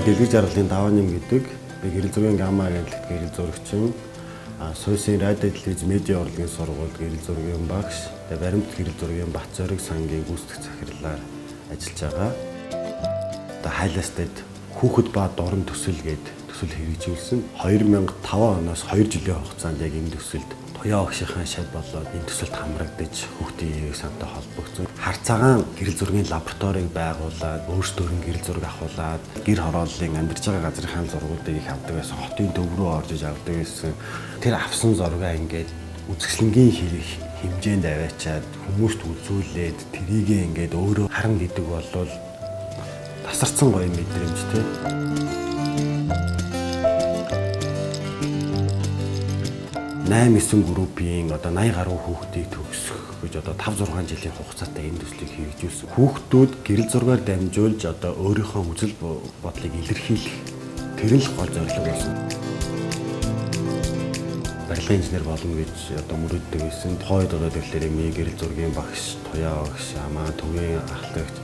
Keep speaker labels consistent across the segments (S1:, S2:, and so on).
S1: Дэлгэр жаргалын даваа нэм гэдэг гэрэл зургийн гамма гэдэг гэрэл зурагчин Суусын радио телевиз медиа урлагийн сургуульд гэрэл зургийн багш, баримт гэрэл зургийн Батцорыг сангийн гүйцэтгэх захирлаар ажиллаж байгаа. Хайлаастад хүүхэд ба дорн төсөл гээд төсөл хэрэгжүүлсэн. 2005 оноос 2 жилийн хугацаанд яг энэ төсөлд Туяа багшийнхаа шал болоод энэ төсөлд хамрагдаж хүүхдийн ивэг сантай холбогдсон. Харцаагаан гэрэл зургийн лабораторийг байгуулад, өөрсдөө гэрэл зураг авахуулаад, гэр хорооллын амьдарч байгаа газрын зургуудыг их авдаг байсан. Хотын төв рүү орж иж авдаг байсан. Тэр авсан зургаа ингээд үзэсгэлэнгийн хэмжээнд аваачаад хүмүүст үзүүлээд тэрийг ингээд өөрөө харан гэдэг болвол тасарсан гоё мэдрэмжтэй. Найм 9 группийн 80 гаруй хүүхдийг төгсөх гэж 5-6 жилийн хугацаатай энэ төслийг хэрэгжүүлсэн. Хүүхдүүд гэрэл зургаар дамжуулж өөрийнхөө үзэл бодлыг илэрхийлэх тэр л гол зорилго байсан. Барилгын инженер болно гэж мөрөддөг байсан. Тухайд тэгэхээр гэрэл зургийн багш, Туяа багш, төвийн ахлагч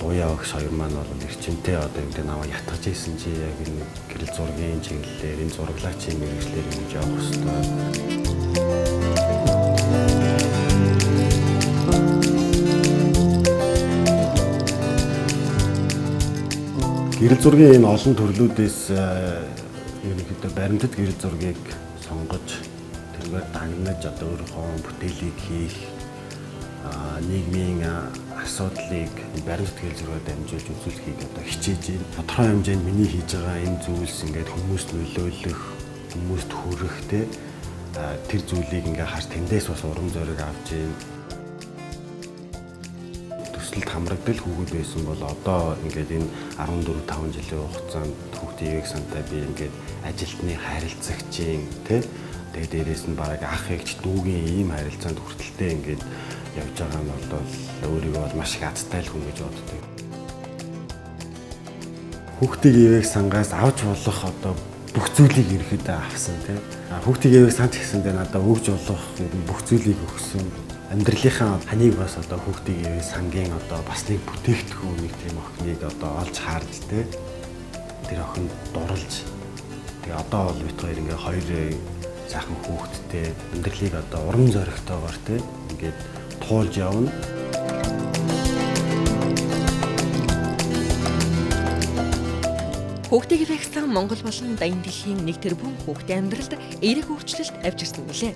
S1: Буяа багш хоёр маань бол эрчимтэй ингээд наваа ятгаж ийсэн чи яг энэ гэрэл зургийн чиглэлээр энэ зураглаачийн мэргэжлэр ингэж явах хэрэгтэй. Гэрэл зургийн энэ олон төрлүүдээс ерөнхийдөө баримтат гэрэл зургийг сонгож тэргээр дагнаж өөрийнхөө бүтээлийг хийх нийгмийн асуудлыг баримт гэрэл зургаар дамжуулж үзүүлэхийг хичээж байна. Тодорхой хэмжээнд миний хийж байгаа энэ зүйлс ингээд хүмүүст нөлөөлөх, хүмүүст хүрэх тэр зүйлийг ингээд харж тэндээс бас урам зориг авч байна. Төсөлд хамрагдал хүүхэд байсан бол одоо ингээд энэ 14-5 жилийн хугацаанд хүүхдийн ивэг сантай би ингээд ажилтны харилцагчийн тэгээ дээрээс нь бараг ах эгч дүүгийн ийм харилцаанд хүртэлтэй ингээд явж байгаа нь бол өөрийгөө маш их азтай л хүн гэж боддог. Хүүхдийн ивэг сангаас авч болох бүх зүйлийг ерөөхдөө авсан Хүүхдийн ивэг сан ч гэсэндээ надад өгж болох бүх зүйлийг өгсөн. Амьдралынхаа ханыг бас хүүхдийн ивэг сангийн бас нэг бүтээгдэхүүн нэг тийм охиныг олж харж тэр охинд дурлж тэгээ одоо бол бит хоёр ингээ хоёр сайхан хүүхэдтэй амьдралыг урам зоригтойгоор ингээд туулж явна.
S2: Хүүхдийн ивэг сан Монгол болон Даян дэлхийн 1 тэрбум хүүхдийн амьдралд эерэг өөрчлөлт авч ирсэн билээ.